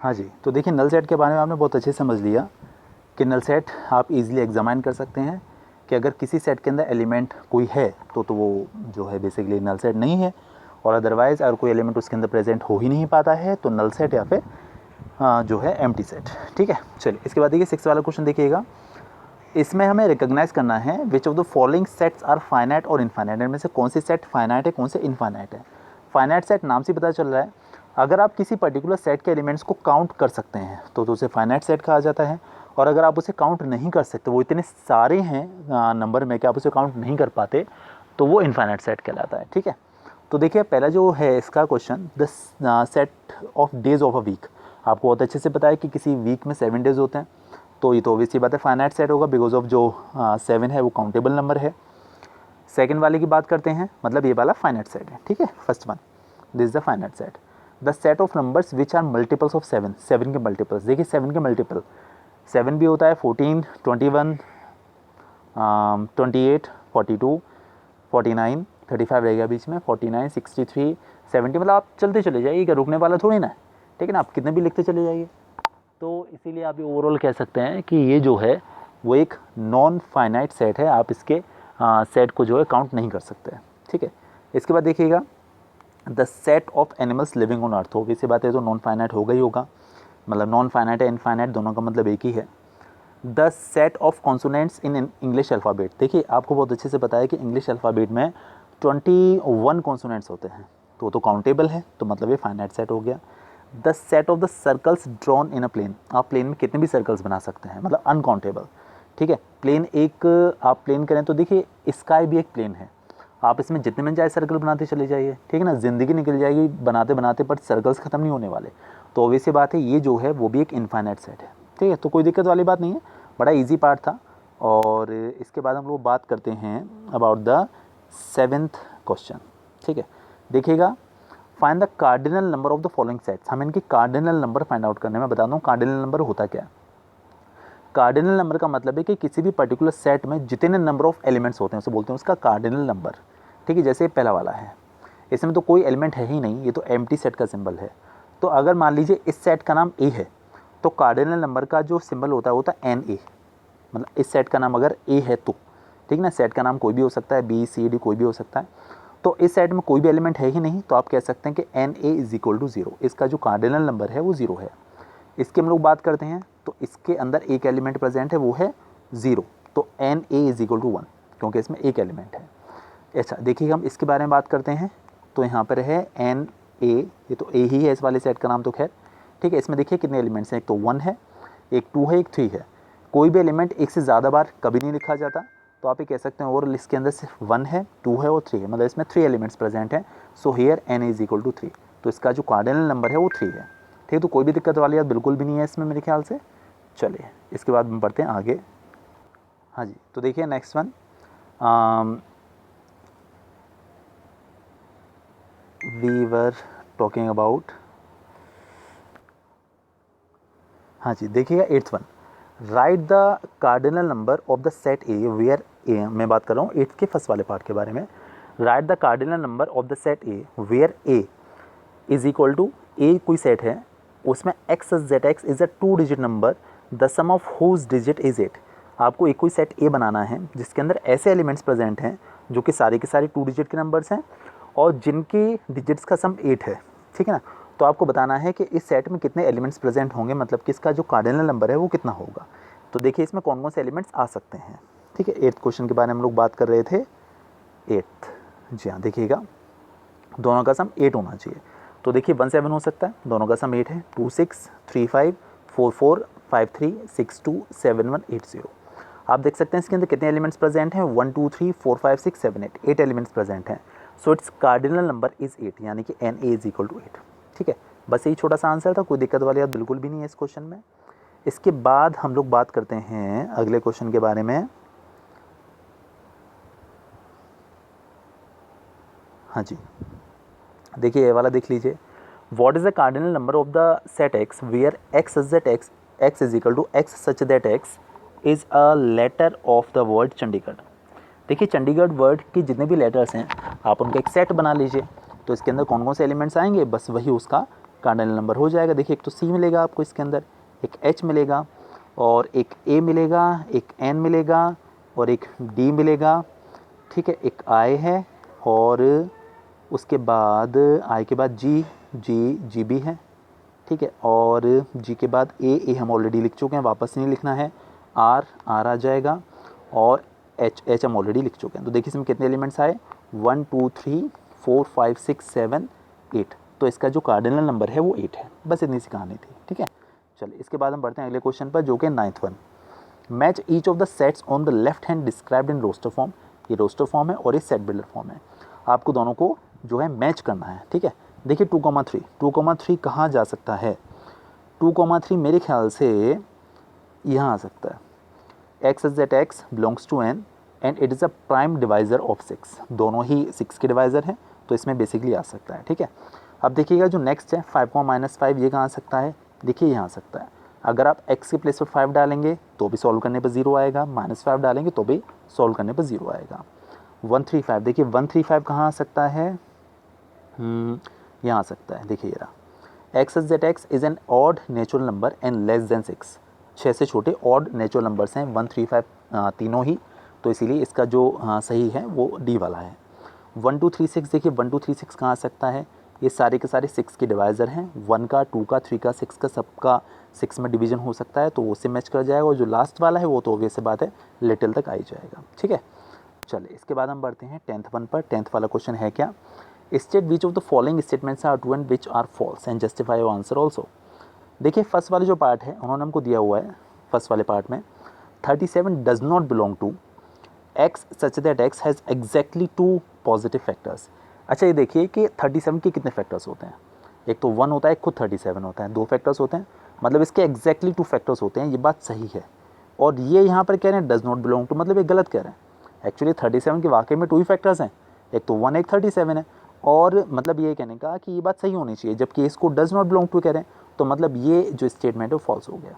हाँ जी, तो देखिए नल सेट के बारे में आपने बहुत अच्छे से समझ लिया कि नल सेट आप इजीली एग्जामाइन कर सकते हैं। कि अगर किसी सेट के अंदर एलिमेंट कोई है तो वो जो है बेसिकली नल सेट नहीं है, और अदरवाइज़ अगर कोई एलिमेंट उसके अंदर प्रेजेंट हो ही नहीं पाता है तो नल सेट या फिर जो है एम्प्टी सेट। ठीक है, चलिए इसके बाद देखिए 6 वाला क्वेश्चन देखिएगा। इसमें हमें रिकॉग्नाइज करना है which of the following sets are finite और इनफाइनाइट, इनमें से कौन सी सेट फाइनाइट है, कौन से इनफाइनाइट है। फाइनाइट सेट नाम से पता चल रहा है, अगर आप किसी पर्टिकुलर सेट के एलिमेंट्स को काउंट कर सकते हैं तो उसे फाइनाइट सेट कहा जाता है, और अगर आप उसे काउंट नहीं कर सकते, वो इतने सारे हैं नंबर में कि आप उसे काउंट नहीं कर पाते, तो वो इनफाइनाइट सेट कहलाता है। ठीक है, तो देखिए पहला जो है इसका question, the set of days of a week. आपको बहुत अच्छे से पता है कि किसी वीक में 7 डेज होते हैं, तो ये तो ऑब्वियसली बात है फाइनाइट सेट होगा, बिकॉज ऑफ जो 7 है वो काउंटेबल नंबर है। सेकंड वाले की बात करते हैं, मतलब ये वाला फाइनाइट सेट है। ठीक है, first one, this is the finite set. The set of numbers which are multiples of 7, 7 के मल्टीपल्स। देखिए 7 के मल्टीपल 7 भी होता है, 14, 21, 28, 42, 49, 35 रहेगा बीच में, 49, 63, 70, मतलब आप चलते चले जाइए, क्या रुकने वाला थोड़ी ना है। ठीक है ना, आप कितने भी लिखते चले जाइए। तो इसीलिए आप ये ओवरऑल कह सकते हैं कि ये जो है वो एक नॉन फाइनाइट सेट है, आप इसके सेट को जो है काउंट नहीं कर सकते। ठीक है, इसके बाद देखिएगा the set of animals living on earth. हो इसी बात है तो नॉन फाइनाइट होगा ही होगा, मतलब नॉन फाइनाइट है इनफाइनाइट दोनों का मतलब एक ही है। The set of consonants in English alphabet. देखिए आपको बहुत अच्छे से पता है कि इंग्लिश अल्फ़ाबेट में 21 कॉन्सोनेंट्स होते हैं, तो काउंटेबल है, तो मतलब ये फाइनाइट सेट हो गया। The set of the circles drawn in a plane. आप प्लेन में कितने भी सर्कल्स बना सकते हैं, मतलब अनकाउंटेबल। ठीक है, प्लेन एक आप प्लेन करें तो देखिए स्काई भी एक प्लेन है, आप इसमें जितने में चाहे सर्कल बनाते चले जाइए। ठीक है ना, ज़िंदगी निकल जाएगी बनाते बनाते, पर सर्कल्स ख़त्म नहीं होने वाले। तो ऑब्वियस बात है ये जो है वो भी एक इनफाइनाइट सेट है। ठीक है, तो कोई दिक्कत वाली बात नहीं है, बड़ा इजी पार्ट था। और इसके बाद हम लोग बात करते हैं अबाउट द 7th क्वेश्चन। ठीक है, देखिएगा find the cardinal number of the following sets. हम इनकी कार्डिनल नंबर फाइंड आउट करने में बता दूँ कार्डिनल नंबर होता क्या है। कार्डिनल नंबर का मतलब है कि किसी भी पर्टिकुलर सेट में जितने नंबर ऑफ एलिमेंट्स होते हैं उसे बोलते हैं उसका कार्डिनल नंबर। ठीक है, जैसे पहला वाला है, इसमें तो कोई एलिमेंट है ही नहीं, ये तो एम्प्टी सेट का सिंबल है। तो अगर मान लीजिए इस सेट का नाम ए है, तो कार्डिनल नंबर का जो सिंबल होता है वो होता है एन ए, मतलब इस सेट का नाम अगर ए है तो। ठीक ना, सेट का नाम कोई भी हो सकता है, बी सी डी कोई भी हो सकता है। तो इस सेट में कोई भी एलिमेंट है ही नहीं, तो आप कह सकते हैं कि N A is equal to 0, इसका जो कार्डिनल नंबर है वो 0 है। इसकी हम लोग बात करते हैं तो इसके अंदर एक एलिमेंट प्रेजेंट है वो है 0, तो N A is equal to 1, क्योंकि इसमें एक एलिमेंट है। अच्छा देखिए हम इसके बारे में बात करते हैं, तो यहाँ पर है एन ए, ये तो ए ही है इस वाले सेट का नाम तो खैर। ठीक है, इसमें देखिए कितने एलिमेंट्स हैं, एक तो 1 है, एक 2 है, एक 3 है। कोई भी एलिमेंट एक से ज़्यादा बार कभी नहीं लिखा जाता, तो आप ये कह सकते हैं ओवरऑल इसके अंदर सिर्फ 1 है, 2 है और 3 है, मतलब इसमें 3 एलिमेंट्स प्रेजेंट हैं। So here N is equal to 3, तो इसका जो कार्डिनल नंबर है वो 3 है। ठीक है, तो कोई भी दिक्कत वाली बात बिल्कुल भी नहीं है इसमें मेरे ख्याल से। चलिए इसके बाद हम पढ़ते हैं आगे। हाँ जी, तो देखिए next one, we were talking about, हाँ जी देखिएगा 8th one, write the cardinal number of the set A where A, मैं बात कर रहा हूँ 8th के फर्स्ट वाले पार्ट के बारे में। Write the cardinal number of the set A where A is equal to, A कोई सेट है उसमें X Z X is a 2 digit number, the sum of whose digit is 8। आपको एक कोई सेट ए बनाना है जिसके अंदर ऐसे एलिमेंट्स प्रेजेंट हैं जो कि सारे के सारे 2 डिजिट के नंबर्स हैं और जिनके डिजिट्स का सम 8 है। ठीक है ना, तो आपको बताना है कि इस सेट में कितने एलिमेंट्स प्रेजेंट होंगे, मतलब कि इसका जो कार्डिनल नंबर है वो कितना होगा। तो देखिए इसमें कौन कौन से एलिमेंट्स आ सकते हैं। ठीक है, 8th क्वेश्चन के बारे में हम लोग बात कर रहे थे। 8th, जी हाँ देखिएगा दोनों का सम 8 होना चाहिए। तो देखिए 1 7 हो सकता है, दोनों का सम 8 है, 2 6 3 5 4 4 5 3 6 2 7 1 8 0। आप देख सकते हैं इसके अंदर कितने एलिमेंट्स प्रेजेंट हैं, 1 2 3 4 5 6 7 8, 8 एलिमेंट्स प्रेजेंट हैं। So its cardinal number is 8, यानी कि N A is equal to 8। ठीक है, बस यही छोटा सा आंसर था, कोई दिक्कत वाली बात बिल्कुल भी नहीं है इस क्वेश्चन में। इसके बाद हम लोग बात करते हैं अगले क्वेश्चन के बारे में। हाँ जी देखिए ये वाला देख लीजिए, what is the cardinal number of the set X where X is that X is equal to X such that X is a letter of the word Chandigarh. देखिए चंडीगढ़ वर्ड के जितने भी लेटर्स हैं आप उनका एक सेट बना लीजिए, तो इसके अंदर कौन कौन से एलिमेंट्स आएंगे, बस वही उसका कार्डिनल नंबर हो जाएगा। देखिए एक तो सी मिलेगा आपको इसके अंदर, एक एच मिलेगा और एक ए मिलेगा, एक एन मिलेगा, और एक D मिलेगा, ठीक है, एक I है और उसके बाद I के बाद G भी है, ठीक है, और G के बाद A हम ऑलरेडी लिख चुके हैं, वापस नहीं लिखना है, R आ जाएगा और H हम ऑलरेडी लिख चुके हैं। तो देखिए इसमें कितने एलिमेंट्स आए, 1 2 3 4 5 6 7 8, तो इसका जो कार्डिनल नंबर है वो 8 है। बस इतनी सी कहानी थी, ठीक है। चलिए इसके बाद हम बढ़ते हैं अगले क्वेश्चन पर, जो कि 9th वन। Match each of the sets on the left hand described in roster form. ये रोस्टर फॉर्म है और ये सेट बिल्डर फॉर्म है। आपको दोनों को जो है मैच करना है, ठीक है। देखिए 2,3 कहाँ जा सकता है, 2,3 मेरे ख्याल से यहाँ आ सकता है। X is that x belongs to N and it is a prime divisor of 6, दोनों ही 6 के डिवाइज़र हैं, तो इसमें बेसिकली आ सकता है, ठीक है। अब देखिएगा जो नेक्स्ट है 5,-5, ये कहाँ आ सकता है, देखिए यहाँ आ सकता है। अगर आप x के प्लेस पर 5 डालेंगे तो भी सॉल्व करने पर 0 आएगा, -5 डालेंगे तो भी सॉल्व करने पर 0 आएगा। 135, देखिए 135 कहाँ आ सकता है, यहाँ आ सकता है, देखिए ये रहा। X is that x is an odd natural number and less then 6, 6 से छोटे ऑड नेचुरल नंबर्स हैं 135 तीनों ही, तो इसीलिए इसका जो सही है वो डी वाला है। 1 2 3 6, देखिए 1 2 3 6 कहाँ आ सकता है, ये सारे के सारे 6 के डिवाइज़र हैं, 1 का 2 का 3 का 6 का, सबका 6 में डिवीजन हो सकता है, तो वो उससे मैच कर जाएगा। और जो लास्ट वाला है वो तो ऑब्वियस बात है लिटिल तक आ ही जाएगा, ठीक है। चलिए इसके बाद हम बढ़ते हैं 10th वन पर। 10th वाला क्वेश्चन है क्या, state which of the following statements are true and which are false and justify your answer also. देखिए फर्स्ट वाले जो पार्ट है उन्होंने हमको दिया हुआ है, फर्स्ट वाले पार्ट में 37 does not belong to X such that X has exactly 2 positive factors. अच्छा ये देखिए कि 37 के कितने फैक्टर्स होते हैं, एक तो 1 होता है, एक खुद 37 होता है, 2 फैक्टर्स होते हैं, मतलब इसके एग्जैक्टली 2 फैक्टर्स होते हैं, ये बात सही है। और ये यहाँ पर कह रहे हैं डज नॉट बिलोंग टू, मतलब ये गलत कह रहे हैं। एक्चुअली 37 के वाकई में 2 ही फैक्टर्स हैं, एक तो 1 एक 37 है, और मतलब ये कहने का कि ये बात सही होनी चाहिए, जबकि इसको डज नॉट बिलोंग टू कह रहे हैं, तो मतलब ये जो स्टेटमेंट है वो फॉल्स हो गया,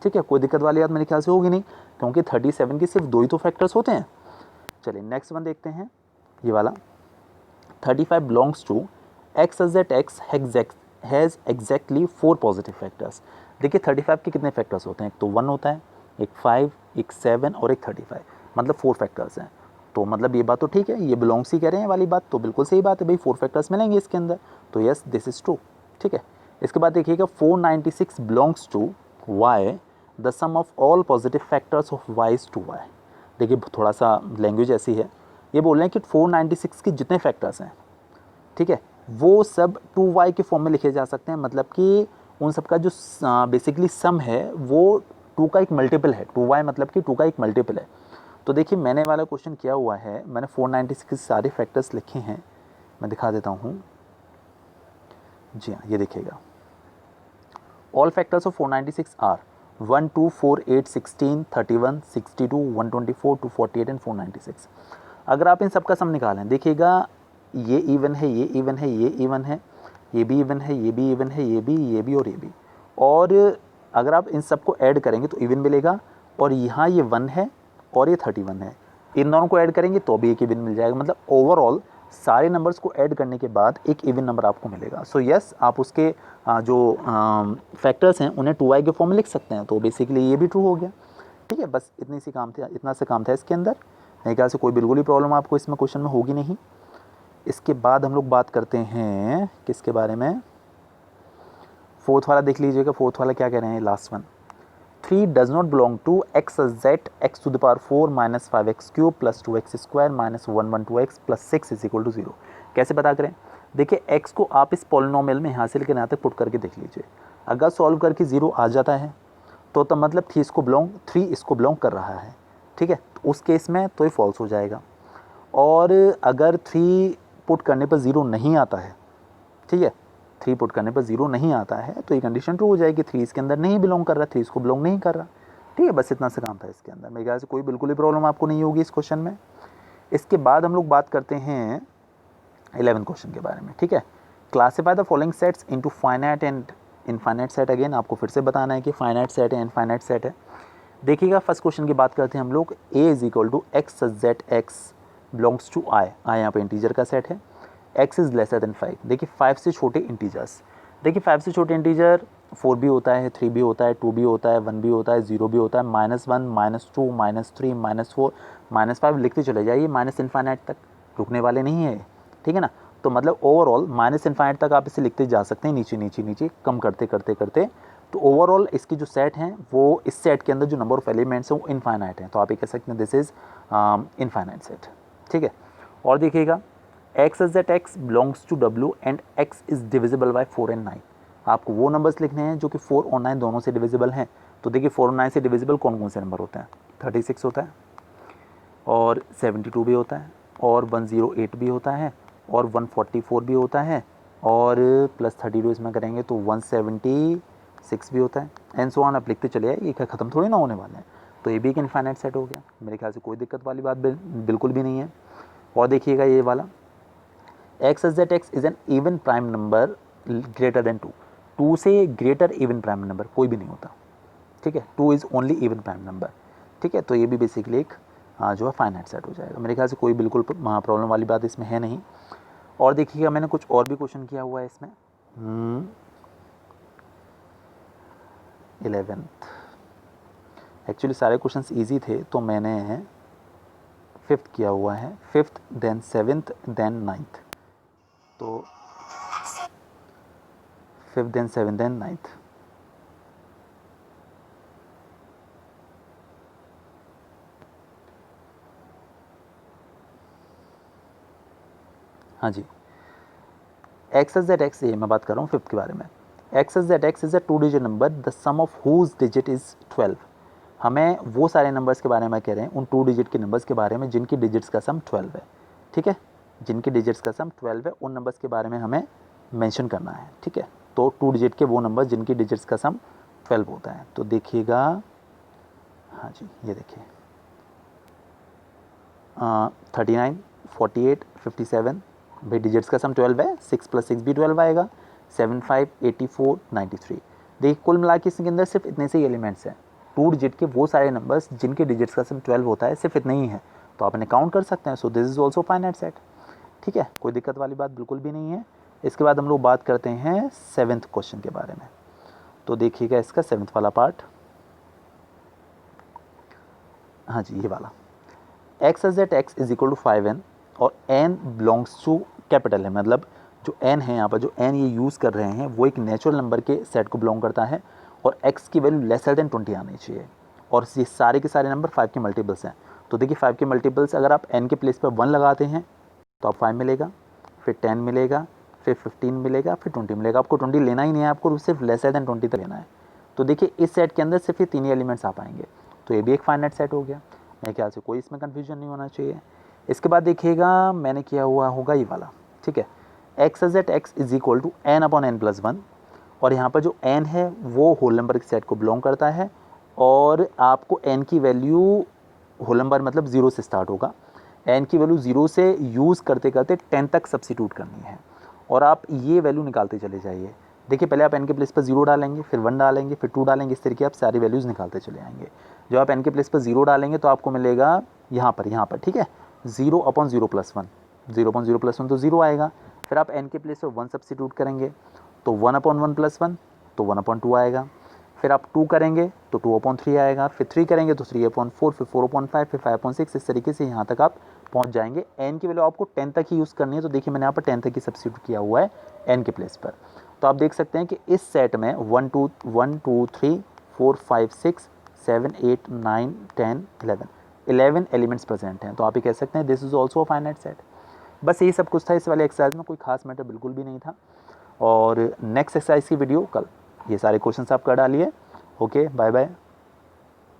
ठीक है। कोई दिक्कत वाली बात मेरे ख्याल से होगी नहीं, क्योंकि 37 के सिर्फ 2 ही तो फैक्टर्स होते हैं। चलिए नेक्स्ट वन देखते हैं, ये वाला 35 belongs to X such that X has exactly 4 positive factors. देखिए 35 के कितने फैक्टर्स होते हैं, एक तो 1 होता है, एक 5, एक 7 और एक 35, मतलब 4 फैक्टर्स हैं। तो मतलब ये बात तो ठीक है, ये बिलोंग्स ही कह रहे हैं वाली बात तो बिल्कुल सही बात है भाई, 4 फैक्टर्स मिलेंगे इसके अंदर, तो यस दिस इज़ ट्रू, ठीक है। इसके बाद देखिएगा 496 belongs to Y the sum of all positive factors of Y is 2y। देखिए थोड़ा सा लैंग्वेज ऐसी है, ये बोल रहे हैं कि 496 के जितने फैक्टर्स हैं, ठीक है, वो सब 2y के फॉर्म में लिखे जा सकते हैं, मतलब कि उन सब का जो बेसिकली सम है वो 2 का एक मल्टीपल है, 2y मतलब कि 2 का एक मल्टीपल है। तो देखिए मैंने वाला क्वेश्चन किया हुआ है, मैंने 496 के सारे फैक्टर्स लिखे हैं, मैं दिखा देता हूँ, जी हाँ ये देखिएगा। All factors of 496 are 1 2 4 8 16 31 62 124 248 and 496। अगर आप इन सब का सम निकालें, देखिएगा ये इवन है, ये इवन है, ये इवन है, ये भी इवन है, ये भी इवन है, ये भी और ये भी, और अगर आप इन सब को ऐड करेंगे तो इवन मिलेगा, और यहाँ ये 1 है और ये 31 है, इन दोनों को ऐड करेंगे तो भी एक इवन मिल जाएगा, मतलब ओवरऑल सारे नंबर्स को ऐड करने के बाद एक इवन नंबर आपको मिलेगा। सो यस आप उसके जो फैक्टर्स हैं उन्हें 2y के फॉर्म में लिख सकते हैं, तो बेसिकली ये भी ट्रू हो गया, ठीक है। बस इतनी सी काम था, इतना से काम था इसके अंदर, मेरे ख्याल से कोई बिल्कुल ही प्रॉब्लम आपको इसमें क्वेश्चन में होगी नहीं। इसके बाद हम लोग बात करते हैं किसके बारे में, फोर्थ वाला देख लीजिएगा। फोर्थ वाला क्या कह रहे हैं, last one, 3 does not belong to X set X to the power 4 minus 5x cube plus 2x square minus 112x plus 6 is equal to 0। कैसे पता करें, देखिए x को आप इस पॉलिनोमियल में यहाँ से लेकर यहाँ तक पुट करके देख लीजिए, अगर सॉल्व करके 0 आ जाता है तो तब मतलब 3 इसको बिलोंग कर रहा है, ठीक है, तो उस केस में तो ये फॉल्स हो जाएगा। और अगर 3 पुट करने पर 0 नहीं आता है, ठीक है, 3 पुट करने पर 0 नहीं आता है तो ये कंडीशन ट्रू हो जाएगी, 3 इसके अंदर नहीं बिलोंग कर रहा, 3 इसको बिलोंग नहीं कर रहा, ठीक है। बस इतना सा काम था इसके अंदर, मेरे ख्याल से कोई बिल्कुल ही प्रॉब्लम आपको नहीं होगी इस क्वेश्चन में। इसके बाद हम लोग बात करते हैं 11 क्वेश्चन के बारे में, ठीक है। Classify the following sets into finite and infinite set. Again आपको फिर से बताना है कि फाइनाइट सेट है इनफाइनाइट सेट है। देखिएगा फर्स्ट क्वेश्चन की बात करते हैं हम लोग, a is equal to X Z X belongs to I यहाँ पे इंटीजर का सेट है, x इज़ लेसर देन 5। देखिए 5 से छोटे इंटीजर्स, देखिए 5 से छोटे इंटीजर 4 भी होता है, 3 भी होता है, 2 भी होता है, 1 भी होता है, 0 भी होता है, -1, -2, -3, -4, -5 लिखते चले जाइए माइनस इन्फाइनाइट तक, रुकने वाले नहीं है, ठीक है ना। तो मतलब ओवरऑल माइनस इन्फाइनाइट तक आप इसे लिखते जा सकते हैं, नीचे नीचे नीचे कम करते करते करते। तो ओवरऑल इसकी जो सेट हैं वो इस सेट के अंदर जो नंबर ऑफ एलिमेंट्स हैं वो इनफाइनाइट हैं, तो आप ये कह सकते हैं दिस इज इनफाइनाइट सेट, ठीक है। और देखिएगा x is that x belongs to w and x is divisible by 4 and 9। आपको वो नंबर्स लिखने हैं जो कि 4 और 9 दोनों से डिविजिबल हैं। तो देखिए 4 और 9 से डिविजिबल कौन कौन से नंबर होते हैं, 36 होता है, और 72 भी होता है, और 108 भी होता है, और 144 भी होता है, और प्लस 32 इसमें करेंगे तो 176 भी होता है, एंड सो ऑन। आप लिखते चले आए, ये ख़त्म थोड़ी ना होने वाले हैं। तो ये भी एक इनफाइनाइट सेट हो गया, मेरे ख्याल से कोई दिक्कत वाली बात बिल्कुल भी नहीं है। और देखिएगा ये वाला x is that x is an even prime number greater than 2। 2 से ग्रेटर इवन प्राइम नंबर कोई भी नहीं होता, ठीक है। 2 is only even prime number, ठीक है। तो ये भी बेसिकली एक जो है फाइनाइट सेट हो जाएगा। मेरे ख्याल से कोई बिल्कुल प्रॉब्लम वाली बात इसमें है नहीं। और देखिएगा मैंने कुछ और भी क्वेश्चन किया हुआ है इसमें। 11th एक्चुअली सारे क्वेश्चंस इजी थे, तो मैंने 5th किया हुआ है, 5th then 7th then 9th। तो 5th then 7th then 9th। हाँ जी, x इज दैट x, ये मैं बात कर रहा हूँ 5th के बारे में। x is that x is a 2 digit number the sum of whose digit is 12। हमें वो सारे नंबर्स के बारे में कह रहे हैं, उन 2 डिजिट के नंबर्स के बारे में जिनकी डिजिट्स का सम 12 है, ठीक है। जिनकी डिजिट्स का सम 12 है उन नंबर्स के बारे में हमें मेंशन करना है, ठीक है। तो 2 डिजिट के वो नंबर जिनकी डिजिट्स का सम 12 होता है। तो देखिएगा, हाँ जी ये देखिए 39, 48, 57, भाई डिजिट्स का सम 12 है, 6 + 6 भी 12 आएगा, 75, 84, 93। देखिए कुल मिला के इसके अंदर सिर्फ इतने से ही एलिमेंट्स हैं, 2 डिजिट के वो सारे नंबर्स जिनके डिजिट्स का सम 12 होता है, सिर्फ इतने ही है। तो आप इन्हें काउंट कर सकते हैं। सो this is also finite set, ठीक है, कोई दिक्कत वाली बात बिल्कुल भी नहीं है। इसके बाद हम लोग बात करते हैं 7th क्वेश्चन के बारे में। तो देखिएगा इसका 7th वाला पार्ट, हाँ जी ये वाला, x is that x is equal to 5n और n बिलोंग्स टू कैपिटल है, मतलब जो n है यहाँ पर, जो n ये यूज़ कर रहे हैं वो एक नेचुरल नंबर के सेट को बिलोंग करता है, और x की वैल्यू लेसर देन 20 आनी चाहिए, और ये सारे के सारे नंबर 5 के मल्टीपल्स हैं। तो देखिए 5 के मल्टीपल्स अगर आप n के प्लेस पर 1 लगाते हैं तो आप 5 मिलेगा, फिर 10 मिलेगा, फिर 15 मिलेगा, फिर 20 मिलेगा। आपको 20 लेना ही नहीं है, आपको सिर्फ लेसर देन 20 तक लेना है। तो देखिए इस सेट के अंदर सिर्फ ये 3 ही एलिमेंट्स आ पाएंगे, तो ये भी एक फाइनाइट सेट हो गया। मेरे ख्याल से कोई इसमें कन्फ्यूजन नहीं होना चाहिए। इसके बाद देखिएगा मैंने किया हुआ होगा ये वाला, ठीक है, x is that x is equal to n/n+1, और यहाँ पर जो n है वो होल नंबर के सेट को बिलोंग करता है, और आपको n की वैल्यू होल नंबर मतलब 0 से स्टार्ट होगा, n की वैल्यू 0 से यूज़ करते करते 10 तक सब्सिट्यूट करनी है, और आप ये वैल्यू निकालते चले जाइए। देखिए पहले आप n के प्लेस पर 0 डालेंगे, फिर 1 डालेंगे, फिर 2 डालेंगे, इस तरीके आप सारी वैल्यूज़ निकालते चले आएंगे। जब आप n के प्लेस पर 0 डालेंगे तो आपको मिलेगा यहाँ पर, ठीक है, 0/0 + 1, 0/0 + 1 तो 0 आएगा। फिर आप n के प्लेस पर 1 सब्सिट्यूट करेंगे तो 1/1 + 1 तो 1/2 आएगा। फिर आप 2 करेंगे तो 2/3 आएगा, फिर 3 करेंगे तो 3/4, फिर 4/5, फिर 5/6, इस तरीके से यहाँ तक आप पहुँच जाएंगे। n की वैल्यू आपको 10 तक ही यूज़ करनी है, तो देखिए मैंने यहाँ पर 10 तक ही सब्सिट्यूट किया हुआ है n के प्लेस पर। तो आप देख सकते हैं कि इस सेट में 1 2 3 4 5 6 7 8 9 10 11 एलिमेंट्स प्रेजेंट हैं। तो आप ये कह सकते हैं this is also a finite set. बस यही सब कुछ था इस वाले एक्सरसाइज में, कोई खास मैटर बिल्कुल भी नहीं था। और नेक्स्ट एक्सरसाइज की वीडियो कल, ये सारे क्वेश्चन आप कर डालिए। Okay, bye bye.